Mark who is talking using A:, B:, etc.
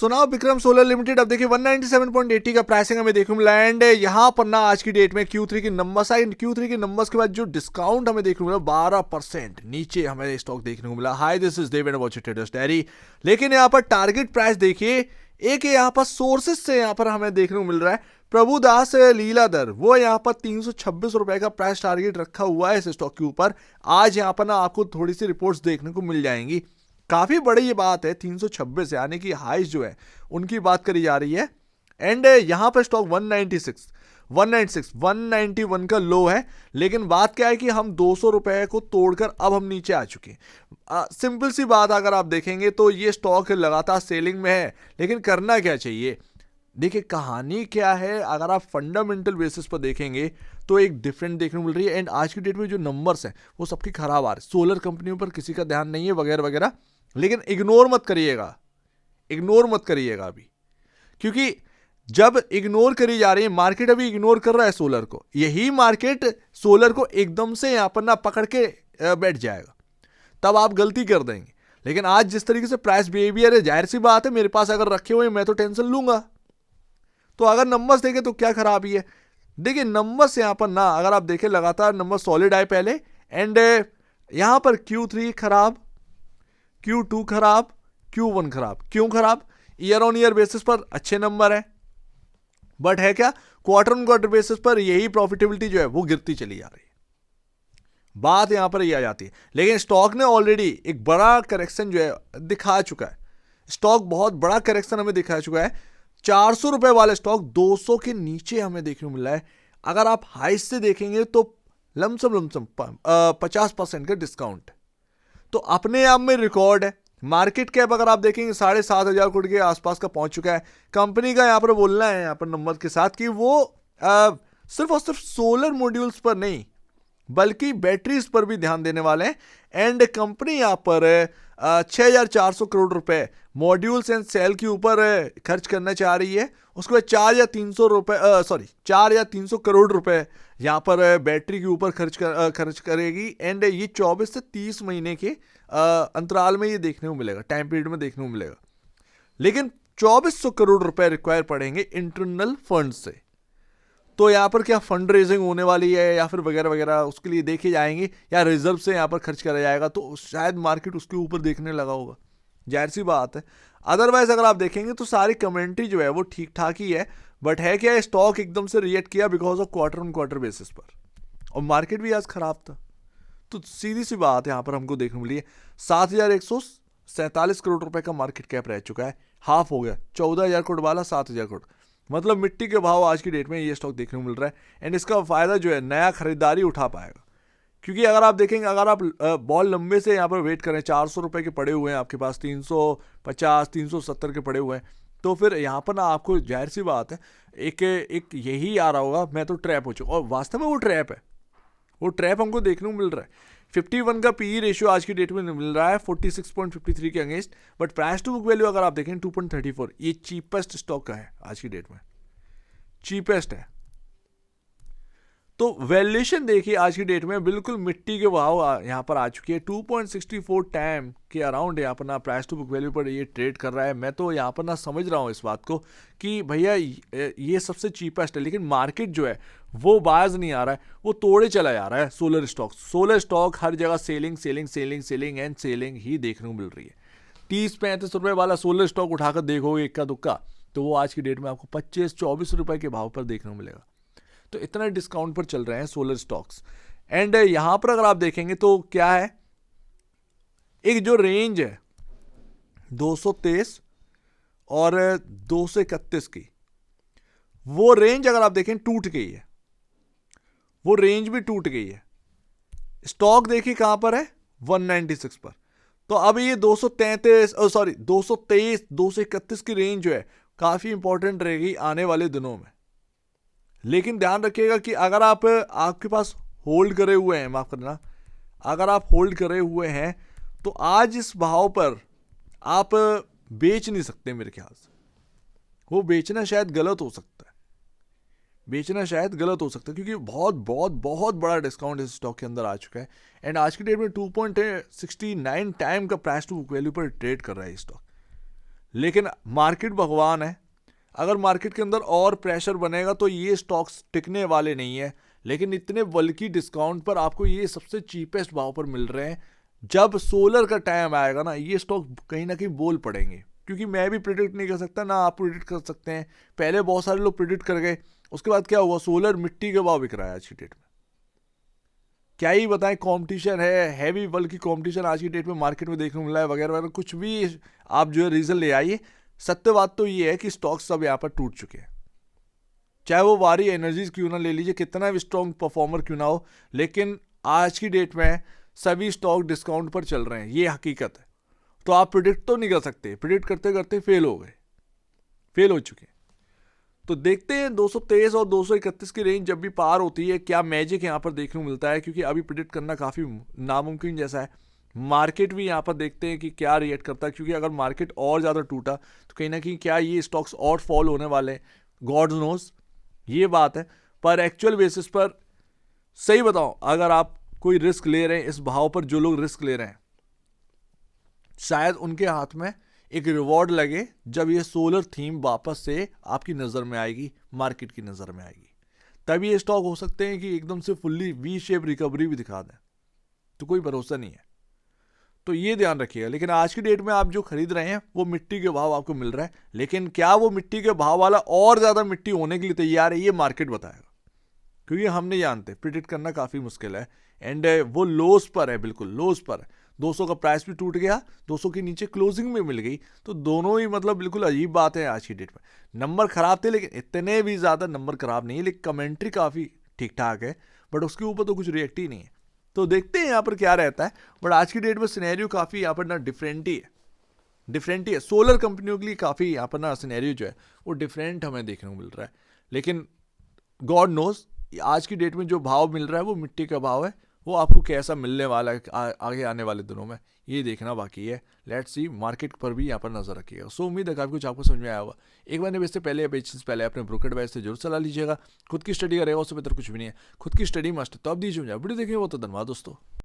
A: So now Vikram solar limited अब देखिए 197.80 का प्राइसिंग हमें देखने को मिला एंड यहाँ पर ना आज की डेट में Q3 के नंबर्स आए। Q3 के नंबर्स के बाद जो डिस्काउंट हमें देखने को मिला 12% नीचे हमें स्टॉक देखने को मिला। Hi this is Dev and watch traders diary. लेकिन यहाँ पर टारगेट प्राइस देखिए, एक यहाँ पर सोर्सेज से यहाँ पर हमें देखने को मिल रहा है प्रभुदास लीलाधर, वो यहाँ पर 326 रुपए का प्राइस टारगेट रखा हुआ है इस स्टॉक के ऊपर। आज यहाँ पर ना आपको थोड़ी सी रिपोर्ट्स देखने को मिल जाएंगी। काफी बड़ी ये बात है, 326 यानी कि हाइस जो है उनकी बात करी जा रही है एंड यहाँ पर स्टॉक 191 का लो है। लेकिन बात क्या है कि हम 200 रुपए को तोड़कर अब हम नीचे आ चुके हैं। सिंपल सी बात, अगर आप देखेंगे तो ये स्टॉक लगातार सेलिंग में है, लेकिन करना क्या चाहिए? देखिए कहानी क्या है, अगर आप फंडामेंटल बेसिस पर देखेंगे तो एक डिफरेंट देखने को मिल रही है एंड आज की डेट में जो नंबर्स हैं वो सबके खराब आ रहे हैं। सोलर कंपनियों पर किसी का ध्यान नहीं है वगैरह वगैरह, लेकिन इग्नोर मत करिएगा अभी, क्योंकि जब इग्नोर करी जा रही है मार्केट, अभी इग्नोर कर रहा है सोलर को, यही मार्केट सोलर को एकदम से यहां पर ना पकड़ के बैठ जाएगा, तब आप गलती कर देंगे। लेकिन आज जिस तरीके से प्राइस बिहेवियर है, जाहिर सी बात है मेरे पास अगर रखे हुए मैं तो टेंशन लूंगा। तो अगर नंबर्स देखें तो क्या खराबी है? देखिए नंबर्स यहां पर ना, अगर आप देखें लगातार नंबर सॉलिड आए पहले एंड यहां पर Q3 खराब, Q2 खराब, Q1 खराब। क्यों खराब? ईयर ऑन ईयर बेसिस पर अच्छे नंबर है, बट है क्या क्वार्टर ऑन क्वार्टर बेसिस पर यही प्रॉफिटेबिलिटी जो है वो गिरती चली जा रही है। बात यहां पर ये आ जाती है। लेकिन स्टॉक ने ऑलरेडी एक बड़ा करेक्शन जो है दिखा चुका है, स्टॉक बहुत बड़ा करेक्शन हमें दिखा चुका है। 400 रुपए वाले स्टॉक 200 के नीचे हमें देखने को मिला है। अगर आप हाइस से देखेंगे तो लमसम 50% का डिस्काउंट, तो अपने आप में रिकॉर्ड है। मार्केट कैप अगर आप देखेंगे 7,500 करोड़ के आसपास का पहुंच चुका है। कंपनी का यहां पर बोलना है यहां पर नंबर के साथ कि वो सिर्फ और सिर्फ सोलर मॉड्यूल्स पर नहीं बल्कि बैटरीज पर भी ध्यान देने वाले हैं एंड कंपनी यहां पर 6,400 करोड़ रुपए मॉड्यूल्स एंड सेल के ऊपर खर्च करना चाह रही है। उसके बाद 4 या 300 करोड़ रुपए यहां पर बैटरी के ऊपर खर्च करेगी एंड ये 24 से 30 महीने के अंतराल में ये देखने को मिलेगा, टाइम पीरियड में देखने को मिलेगा। लेकिन 2400 करोड़ रुपए रिक्वायर पड़ेंगे इंटरनल फंड से। तो यहाँ पर क्या फंड रेजिंग होने वाली है या फिर वगैरह वगैरह, उसके लिए देखे जाएंगे या रिजर्व से यहाँ पर खर्च करा जाएगा, तो शायद मार्केट उसके ऊपर देखने लगा होगा, जाहिर सी बात है। अदरवाइज अगर आप देखेंगे तो सारी कमेंट्री जो है वो ठीक ठाक ही है, बट है क्या स्टॉक एकदम से रिएक्ट किया because of quarter on quarter basis पर, और मार्केट भी आज खराब था। तो सीधी सी बात यहाँ पर हमको देखने मिली है 7,147 करोड़ रुपए का मार्केट कैप रह चुका है, हाफ हो गया। 14,000 करोड़ वाला 7,000 करोड़, मतलब मिट्टी के भाव आज की डेट में ये स्टॉक देखने को मिल रहा है एंड इसका फायदा जो है नया खरीदारी उठा पाएगा। क्योंकि अगर आप देखेंगे, अगर आप बॉल लंबे से यहाँ पर वेट करें, 400 रुपए के पड़े हुए हैं आपके पास, 350 370 के पड़े हुए हैं, तो फिर यहाँ पर ना आपको जाहिर सी बात है एक यही आ रहा होगा मैं तो ट्रैप हो चुका, और वास्तव में वो ट्रैप है, वो ट्रैप हमको देखने को मिल रहा है। 51 का पीई रेशियो आज की डेट में मिल रहा है 46.53 के against, but price to book value अगर आप देखें 2.34, ये चीपेस्ट स्टॉक का है आज की डेट में, चीपेस्ट है। तो वैल्यूएशन देखिए आज की डेट में बिल्कुल मिट्टी के भाव यहाँ पर आ चुकी है। 2.64 टाइम के अराउंड यहाँ पर ना प्राइस टू बुक वैल्यू पर ये ट्रेड कर रहा है। मैं तो यहाँ पर ना समझ रहा हूँ इस बात को कि भैया ये सबसे चीपेस्ट है, लेकिन मार्केट जो है वो बाज नहीं आ रहा है, वो तोड़े चला जा रहा है। सोलर स्टॉक हर जगह सेलिंग एंड सेलिंग ही देखने को मिल रही है। 30-35 रुपए वाला सोलर स्टॉक उठाकर देखोगे इक्का दुक्का, तो वो आज की डेट में आपको 25-24 रुपए के भाव पर देखने को मिलेगा। तो इतना डिस्काउंट पर चल रहे हैं सोलर स्टॉक्स एंड यहां पर अगर आप देखेंगे तो क्या है, एक जो रेंज है 223 और 231 की, वो रेंज अगर आप देखें टूट गई है, वो रेंज भी टूट गई है। स्टॉक देखिए कहां पर है, 196 पर। तो अब ये 223 231 की रेंज जो है काफी इंपॉर्टेंट रहेगी आने वाले दिनों में। लेकिन ध्यान रखिएगा कि अगर आपके पास होल्ड करे हुए हैं, माफ करना, अगर आप होल्ड करे हुए हैं तो आज इस भाव पर आप बेच नहीं सकते मेरे ख्याल से। वो बेचना शायद गलत हो सकता है, क्योंकि बहुत बड़ा डिस्काउंट इस स्टॉक के अंदर आ चुका है एंड आज की डेट में 2.69 टाइम का प्राइस टू बुक वैल्यू पर ट्रेड कर रहा है स्टॉक। लेकिन मार्केट भगवान है, अगर मार्केट के अंदर और प्रेशर बनेगा तो ये स्टॉक्स टिकने वाले नहीं है। लेकिन इतने बल्कि डिस्काउंट पर आपको ये सबसे चीपेस्ट भाव पर मिल रहे हैं। जब सोलर का टाइम आएगा ना, ये स्टॉक कहीं ना कहीं बोल पड़ेंगे, क्योंकि मैं भी प्रिडिक्ट नहीं कर सकता, ना आप प्रिडिक्ट कर सकते हैं। पहले बहुत सारे लोग प्रिडिक्ट कर गए, उसके बाद क्या हुआ, सोलर मिट्टी के भाव बिक रहा है आज की डेट में। क्या ही बताएं, कंपटीशन है हैवी, बल्कि कंपटीशन आज की डेट में मार्केट में देखने को मिला है वगैरह वगैरह। कुछ भी आप जो है रीजन ले आइए, सत्य बात तो ये है कि स्टॉक्स सब यहाँ पर टूट चुके हैं। चाहे वो वारी एनर्जीज क्यों ना ले लीजिए, कितना भी स्ट्रॉन्ग परफॉर्मर क्यों ना हो, लेकिन आज की डेट में सभी स्टॉक डिस्काउंट पर चल रहे हैं, ये हकीकत है। तो आप प्रिडिक्ट तो नहीं कर सकते, प्रिडिक्ट करते करते फेल हो गए, फेल हो चुके। तो देखते हैं 223 और 231 की रेंज जब भी पार होती है क्या मैजिक यहाँ पर देखने को मिलता है, क्योंकि अभी प्रिडिक्ट करना काफ़ी नामुमकिन जैसा है। मार्केट भी यहाँ पर देखते हैं कि क्या रिएक्ट करता है, क्योंकि अगर मार्केट और ज़्यादा टूटा तो कहीं ना कहीं क्या ये स्टॉक्स और फॉल होने वाले हैं, गॉड नोज, ये बात है। पर एक्चुअल बेसिस पर सही बताओ, अगर आप कोई रिस्क ले रहे हैं इस भाव पर, जो लोग रिस्क ले रहे हैं शायद उनके हाथ में एक रिवॉर्ड लगे जब ये सोलर थीम वापस से आपकी नज़र में आएगी, मार्केट की नज़र में आएगी, तभी ये स्टॉक हो सकते हैं कि एकदम से फुल्ली वी शेप रिकवरी भी दिखा दें, तो कोई भरोसा नहीं है। तो ये ध्यान रखिएगा। लेकिन आज की डेट में आप जो खरीद रहे हैं वो मिट्टी के भाव आपको मिल रहा है, लेकिन क्या वो मिट्टी के भाव वाला और ज़्यादा मिट्टी होने के लिए तैयार है, ये मार्केट बताएगा, क्योंकि हम नहीं जानते, प्रिडिक्ट करना काफ़ी मुश्किल है। एंड वो लोस पर है, बिल्कुल लोस पर है। 200 का प्राइस भी टूट गया, 200 के नीचे क्लोजिंग में मिल गई, तो दोनों ही मतलब बिल्कुल अजीब बात है आज की डेट में। नंबर खराब थे, लेकिन इतने भी ज़्यादा नंबर खराब नहीं है, लेकिन कमेंट्री काफ़ी ठीक ठाक है, बट उसके ऊपर तो कुछ रिएक्ट ही नहीं है। तो देखते हैं यहाँ पर क्या रहता है। बट आज की डेट में सिनेरियो काफ़ी यहाँ पर ना डिफरेंट ही है। सोलर कंपनियों के लिए काफ़ी यहाँ पर ना सिनेरियो जो है वो डिफरेंट हमें देखने को मिल रहा है। लेकिन गॉड नोज आज की डेट में जो भाव मिल रहा है वो मिट्टी का भाव है, वो आपको कैसा मिलने वाला है आगे आने वाले दिनों में, ये देखना बाकी है। लेट्स सी, मार्केट पर भी यहाँ पर नजर रखिएगा। सो उम्मीद है काफ़ी कुछ आपको समझ में आया होगा। एक बार बेचते पहले या बेचने से पहले अपने ब्रोकर एडवाइस से जरूर सलाह लीजिएगा। खुद की स्टडी करेगा, उससे बेहतर कुछ भी नहीं है। खुद की स्टडी मस्ट, तो अब दीजिए वीडियो देखिए, वो तो धन्यवाद दोस्तों।